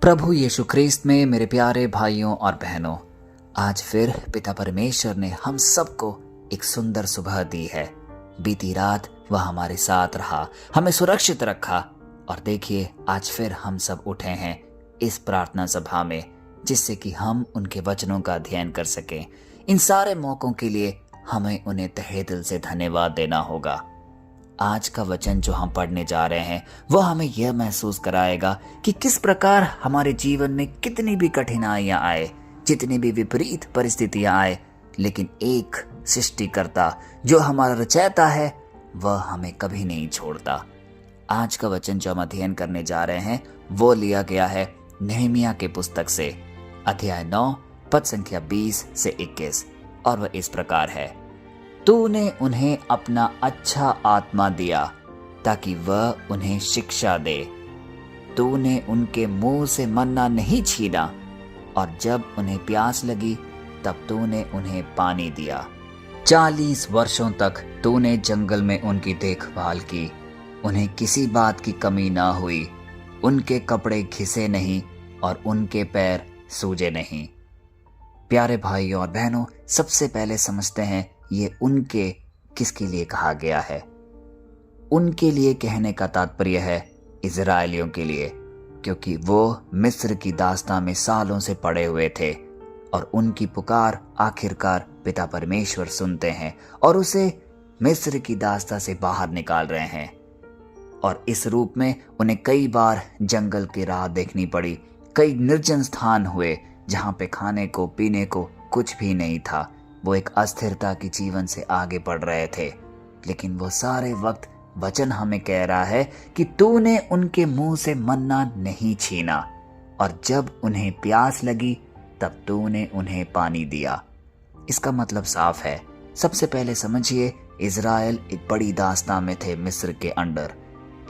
प्रभु यीशु ख्रीस्त में मेरे प्यारे भाइयों और बहनों, आज फिर पिता परमेश्वर ने हम सबको एक सुंदर सुबह दी है। बीती रात वह हमारे साथ रहा, हमें सुरक्षित रखा और देखिए आज फिर हम सब उठे हैं इस प्रार्थना सभा में, जिससे कि हम उनके वचनों का अध्ययन कर सकें। इन सारे मौकों के लिए हमें उन्हें तहे दिल से धन्यवाद देना होगा। आज का वचन जो हम पढ़ने जा रहे हैं वह हमें यह महसूस कराएगा कि किस प्रकार हमारे जीवन में कितनी भी कठिनाइयां आए, जितनी भी विपरीत परिस्थितियां आए, लेकिन एक सृष्टिकर्ता जो हमारा रचयिता है वह हमें कभी नहीं छोड़ता। आज का वचन जो हम अध्ययन करने जा रहे हैं वो लिया गया है नहमीया के पुस्तक से, अध्याय 9 पद संख्या 20 से 21, और वह इस प्रकार है। तूने उन्हें अपना अच्छा आत्मा दिया ताकि वह उन्हें शिक्षा दे। तूने उनके मुंह से मन्ना नहीं छीना, और जब उन्हें प्यास लगी तब तूने उन्हें पानी दिया। 40 वर्षों तक तूने जंगल में उनकी देखभाल की, उन्हें किसी बात की कमी ना हुई। उनके कपड़े घिसे नहीं और उनके पैर सूजे नहीं। प्यारे भाइयों और बहनों, सबसे पहले समझते हैं ये उनके किसके लिए कहा गया है। उनके लिए कहने का तात्पर्य है इजराइलियों के लिए, क्योंकि वो मिस्र की दास्तां में सालों से पड़े हुए थे और उनकी पुकार आखिरकार पिता परमेश्वर सुनते हैं और उसे मिस्र की दास्तां से बाहर निकाल रहे हैं। और इस रूप में उन्हें कई बार जंगल की राह देखनी पड़ी, कई निर्जन स्थान हुए जहां पे खाने को पीने को कुछ भी नहीं था। वो एक अस्थिरता की जीवन से आगे बढ़ रहे थे, लेकिन वो सारे वक्त वचन हमें कह रहा है कि तूने उनके मुंह से मन्ना नहीं छीना, और जब उन्हें प्यास लगी तब तूने उन्हें पानी दिया। इसका मतलब साफ है। सबसे पहले समझिए, इजराइल एक बड़ी दास्तां में थे मिस्र के अंडर,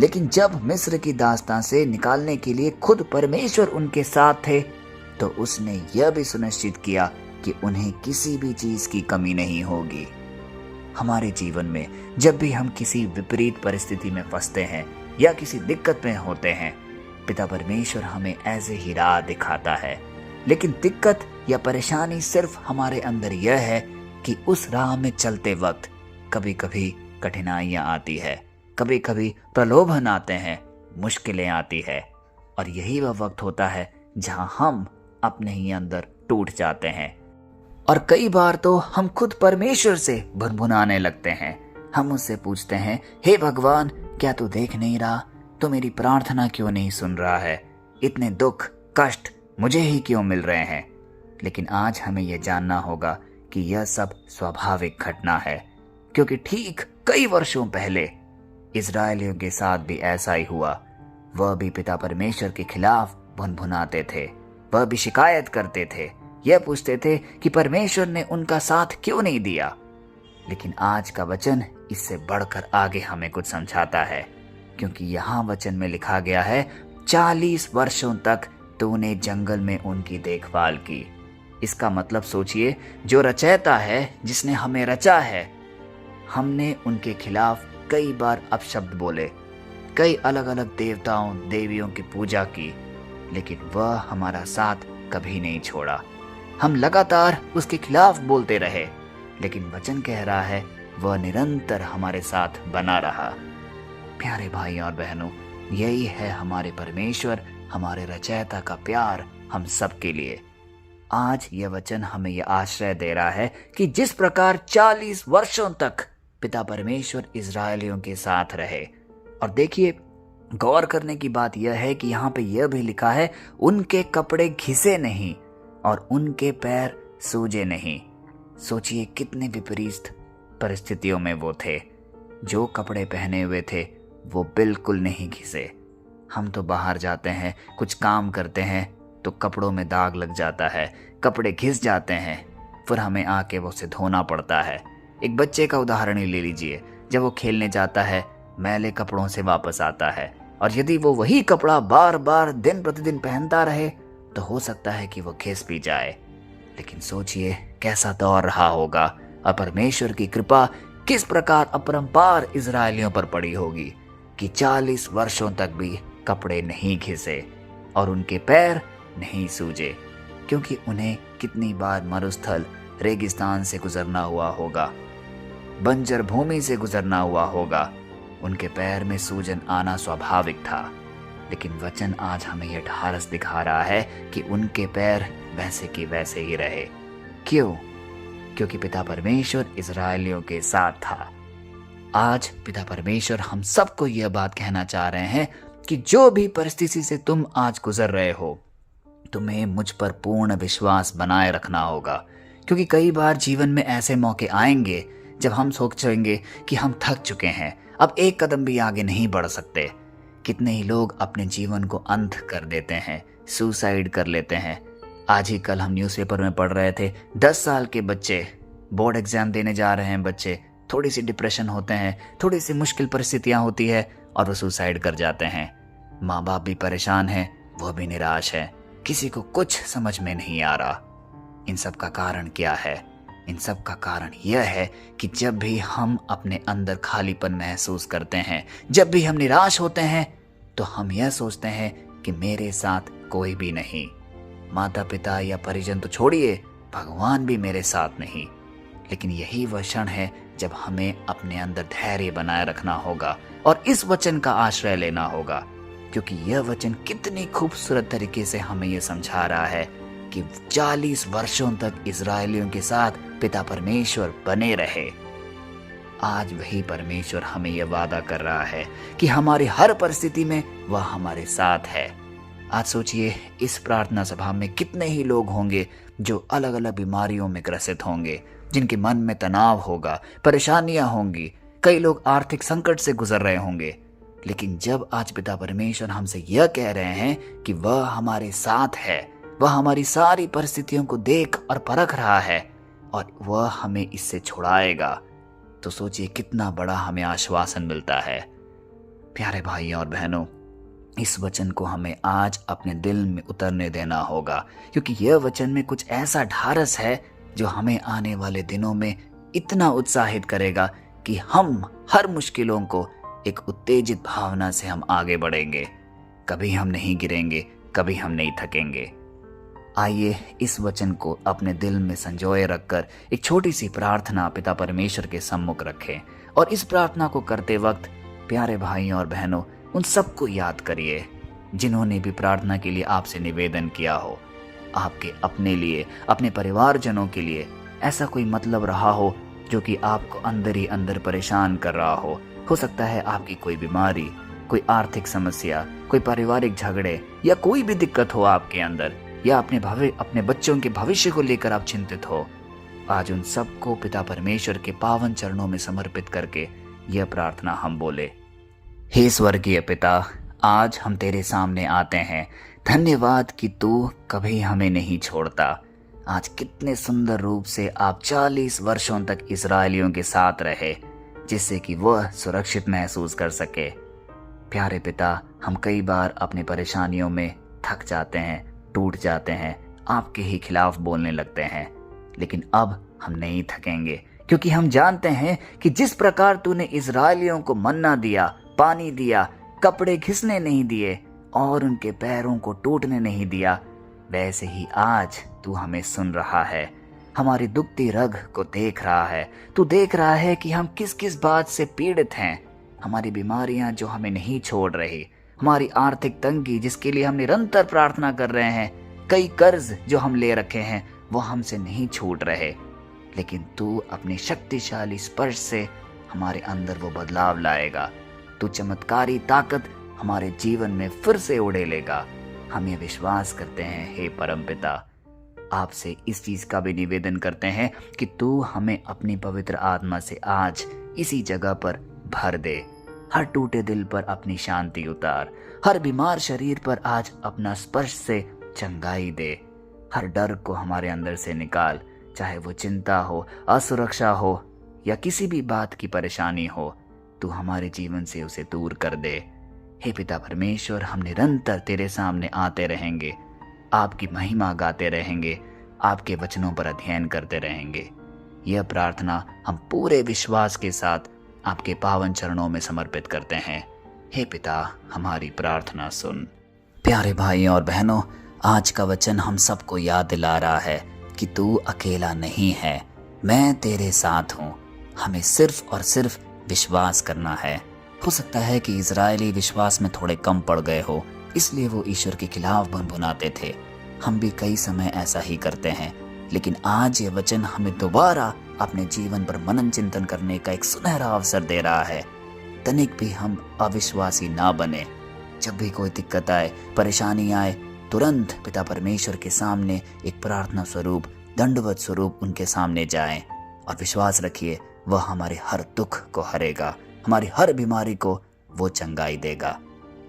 लेकिन जब मिस्र की दास्तां से निकालने के लिए खुद परमेश्वर उनके साथ थे तो उसने यह भी सुनिश्चित किया कि उन्हें किसी भी चीज की कमी नहीं होगी। हमारे जीवन में जब भी हम किसी विपरीत परिस्थिति में फंसते हैं या किसी दिक्कत में होते हैं, पिता परमेश्वर हमें ऐसे ही राह दिखाता है। लेकिन दिक्कत या परेशानी सिर्फ हमारे अंदर यह है कि उस राह में चलते वक्त कभी कभी कठिनाइयां आती है, कभी कभी प्रलोभन आते हैं, मुश्किलें आती है, और यही वह वक्त होता है जहां हम अपने ही अंदर टूट जाते हैं। और कई बार तो हम खुद परमेश्वर से भुनभुनाने लगते हैं। हम उससे पूछते हैं, हे भगवान, क्या तू देख नहीं रहा? तू मेरी प्रार्थना क्यों नहीं सुन रहा है? इतने दुख कष्ट मुझे ही क्यों मिल रहे हैं? लेकिन आज हमें यह जानना होगा कि यह सब स्वाभाविक घटना है, क्योंकि ठीक कई वर्षों पहले इजरायलियों के साथ भी ऐसा ही हुआ। वह भी पिता परमेश्वर के खिलाफ भुनभुनाते थे, वह भी शिकायत करते थे, यह पूछते थे कि परमेश्वर ने उनका साथ क्यों नहीं दिया। लेकिन आज का वचन इससे बढ़कर आगे हमें कुछ समझाता है, क्योंकि यहाँ वचन में लिखा गया है, 40 वर्षों तक तूने जंगल में उनकी देखभाल की। इसका मतलब सोचिए, जो रचयिता है, जिसने हमें रचा है, हमने उनके खिलाफ कई बार अपशब्द बोले, कई अलग अलग देवताओं देवियों की पूजा की, लेकिन वह हमारा साथ कभी नहीं छोड़ा। हम लगातार उसके खिलाफ बोलते रहे, लेकिन वचन कह रहा है वह निरंतर हमारे साथ बना रहा। प्यारे भाई और बहनों, यही है हमारे परमेश्वर, हमारे रचयिता का प्यार हम सब के लिए। आज यह वचन हमें यह आश्रय दे रहा है कि जिस प्रकार 40 वर्षों तक पिता परमेश्वर इजरायलियों के साथ रहे, और देखिए गौर करने की बात यह है कि यहाँ पे यह भी लिखा है, उनके कपड़े घिसे नहीं और उनके पैर सूजे नहीं। सोचिए कितने विपरीत परिस्थितियों में वो थे। जो कपड़े पहने हुए थे वो बिल्कुल नहीं घिसे। हम तो बाहर जाते हैं, कुछ काम करते हैं तो कपड़ों में दाग लग जाता है, कपड़े घिस जाते हैं, फिर हमें आके वो उसे धोना पड़ता है। एक बच्चे का उदाहरण ही ले लीजिए, जब वो खेलने जाता है मैले कपड़ों से वापस आता है, और यदि वो वही कपड़ा बार बार दिन प्रतिदिन पहनता रहे तो हो सकता है कि वो घिस भी जाए। लेकिन सोचिए कैसा दौर रहा होगा, और परमेश्वर की कृपा किस प्रकार अपरंपार इजरायलियों पर पड़ी होगी कि 40 वर्षों तक भी कपड़े नहीं घिसे। और उनके पैर नहीं सूजे, क्योंकि उन्हें कितनी बार मरुस्थल रेगिस्तान से गुजरना हुआ होगा, बंजर भूमि से गुजरना हुआ होगा। उनके पैर में सूजन आना स्वाभाविक था, लेकिन वचन आज हमें यह ढारस दिखा रहा है कि उनके पैर वैसे के वैसे ही रहे। क्यों? क्योंकि पिता परमेश्वर इजरायलियों के साथ था। आज पिता परमेश्वर हम सबको यह बात कहना चाह रहे हैं कि जो भी परिस्थिति से तुम आज गुजर रहे हो, तुम्हें मुझ पर पूर्ण विश्वास बनाए रखना होगा, क्योंकि कई बार जीवन में ऐसे मौके आएंगे जब हम सोचेंगे कि हम थक चुके हैं, अब एक कदम भी आगे नहीं बढ़ सकते। कितने ही लोग अपने जीवन को अंत कर देते हैं, सुसाइड कर लेते हैं। आज ही कल हम न्यूज़पेपर में पढ़ रहे थे, 10 साल के बच्चे बोर्ड एग्जाम देने जा रहे हैं, बच्चे थोड़ी सी डिप्रेशन होते हैं, थोड़ी सी मुश्किल परिस्थितियां होती है और वो सुसाइड कर जाते हैं। माँ बाप भी परेशान हैं, वो भी निराश है, किसी को कुछ समझ में नहीं आ रहा। इन सब का कारण क्या है? इन सब का कारण यह है कि जब भी हम अपने अंदर खालीपन महसूस करते हैं, जब भी हम निराश होते हैं, तो हम यह सोचते हैं कि मेरे साथ कोई भी नहीं, माता पिता या परिजन तो छोड़िए, भगवान भी मेरे साथ नहीं। लेकिन यही वह क्षण है जब हमें अपने अंदर धैर्य बनाए रखना होगा और इस वचन का आश्रय लेना होगा, क्योंकि यह वचन कितनी खूबसूरत तरीके से हमें यह समझा रहा है कि 40 वर्षों तक इजरायलियों के साथ पिता परमेश्वर बने रहे। आज वही परमेश्वर हमें यह वादा कर रहा है कि हमारी हर परिस्थिति में वह हमारे साथ है। आज सोचिए, इस प्रार्थना सभा में कितने ही लोग होंगे जो अलग अलग बीमारियों में ग्रसित होंगे, जिनके मन में तनाव होगा, परेशानियां होंगी, कई लोग आर्थिक संकट से गुजर रहे होंगे। लेकिन जब आज पिता परमेश्वर हमसे यह कह रहे हैं कि वह हमारे साथ है, वह हमारी सारी परिस्थितियों को देख और परख रहा है और वह हमें इससे छुड़ाएगा, तो सोचिए कितना बड़ा हमें आश्वासन मिलता है। प्यारे भाइयों और बहनों, इस वचन को हमें आज अपने दिल में उतरने देना होगा, क्योंकि यह वचन में कुछ ऐसा ढारस है जो हमें आने वाले दिनों में इतना उत्साहित करेगा कि हम हर मुश्किलों को एक उत्तेजित भावना से हम आगे बढ़ेंगे। कभी हम नहीं गिरेंगे, कभी हम नहीं थकेंगे। आइए इस वचन को अपने दिल में संजोए रखकर एक छोटी सी प्रार्थना पिता परमेश्वर के सम्मुख रखें, और इस प्रार्थना को करते वक्त प्यारे भाइयों और बहनों, उन सबको याद करिए जिन्होंने भी प्रार्थना के लिए आपसे निवेदन किया हो। आपके अपने लिए, अपने परिवारजनों के लिए ऐसा कोई मतलब रहा हो जो कि आपको अंदर ही अंदर परेशान कर रहा हो सकता है आपकी कोई बीमारी, कोई आर्थिक समस्या, कोई पारिवारिक झगड़े या कोई भी दिक्कत हो आपके अंदर, या अपने बच्चों के भविष्य को लेकर आप चिंतित हो। आज उन सबको पिता परमेश्वर के पावन चरणों में समर्पित करके यह प्रार्थना हम बोले। हे स्वर्गीय पिता, आज हम तेरे सामने आते हैं। धन्यवाद कि तू कभी हमें नहीं छोड़ता। आज कितने सुंदर रूप से आप 40 वर्षों तक इजरायलियों के साथ रहे, जिससे कि वह सुरक्षित महसूस कर सके। प्यारे पिता, हम कई बार अपनी परेशानियों में थक जाते हैं, टूट जाते हैं, आपके ही खिलाफ बोलने लगते हैं, लेकिन अब हम नहीं थकेंगे, क्योंकि हम जानते हैं कि जिस प्रकार तूने इजरायलियों को मन्ना दिया, पानी दिया, कपड़े घिसने नहीं दिए और उनके पैरों को टूटने नहीं दिया, वैसे ही आज तू हमें सुन रहा है, हमारी दुखती रग को देख रहा है। तू देख रहा है कि हम किस किस बात से पीड़ित हैं, हमारी बीमारियां जो हमें नहीं छोड़ रही, हमारी आर्थिक तंगी जिसके लिए हम निरंतर प्रार्थना कर रहे हैं, कई कर्ज जो हम ले रखे हैं वो हमसे नहीं छूट रहे, लेकिन तू अपनी शक्तिशाली स्पर्श से हमारे अंदर वो बदलाव लाएगा। तू चमत्कारी ताकत हमारे जीवन में फिर से उड़ेलेगा। हम ये विश्वास करते हैं। हे परमपिता, आपसे इस चीज का भी निवेदन करते हैं कि तू हमें अपनी पवित्र आत्मा से आज इसी जगह पर भर दे। हर टूटे दिल पर अपनी शांति उतार, हर बीमार शरीर पर आज अपना स्पर्श से चंगाई दे। हर डर को हमारे अंदर से निकाल, चाहे वो चिंता हो, असुरक्षा हो या किसी भी बात की परेशानी हो, तू हमारे जीवन से उसे दूर कर दे। हे पिता परमेश्वर, हम निरंतर तेरे सामने आते रहेंगे, आपकी महिमा गाते रहेंगे, आपके वचनों पर अध्ययन करते रहेंगे। यह प्रार्थना हम पूरे विश्वास के साथ आपके पावन चरणों में समर्पित करते हैं। हे पिता, हमारी प्रार्थना सुन। प्यारे भाइयों और बहनों, आज का वचन हम सबको याद दिला रहा है कि तू अकेला नहीं है, मैं तेरे साथ हूँ। हमें सिर्फ और सिर्फ विश्वास करना है। हो सकता है कि इजरायली विश्वास में थोड़े कम पड़ गए हो, इसलिए वो ईश्वर के खिलाफ भुनभुनाते थे। हम भी कई समय ऐसा ही करते हैं, लेकिन आज ये वचन हमें दोबारा अपने जीवन पर मनन चिंतन करने का एक सुनहरा अवसर दे रहा है। तनिक भी हम अविश्वासी ना बने। जब भी कोई दिक्कत आए, परेशानी आए, तुरंत पिता परमेश्वर के सामने एक प्रार्थना स्वरूप, दंडवत स्वरूप उनके सामने जाएं और विश्वास रखिए वह हमारे हर दुख को हरेगा, हमारी हर बीमारी को वो चंगाई देगा।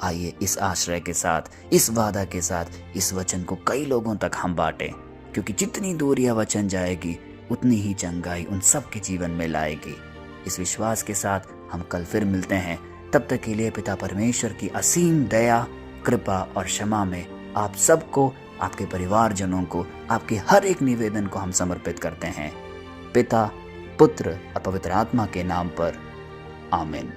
आइए इस आश्रय के साथ, इस वादा के साथ इस वचन को कई लोगों तक हम बांटें, क्योंकि जितनी दूर यह वचन जाएगी उतनी ही चंगाई उन सब के जीवन में लाएगी। इस विश्वास के साथ हम कल फिर मिलते हैं। तब तक के लिए पिता परमेश्वर की असीम दया, कृपा और क्षमा में आप सबको, आपके परिवारजनों को, आपके हर एक निवेदन को हम समर्पित करते हैं। पिता, पुत्र और पवित्र आत्मा के नाम पर, आमीन।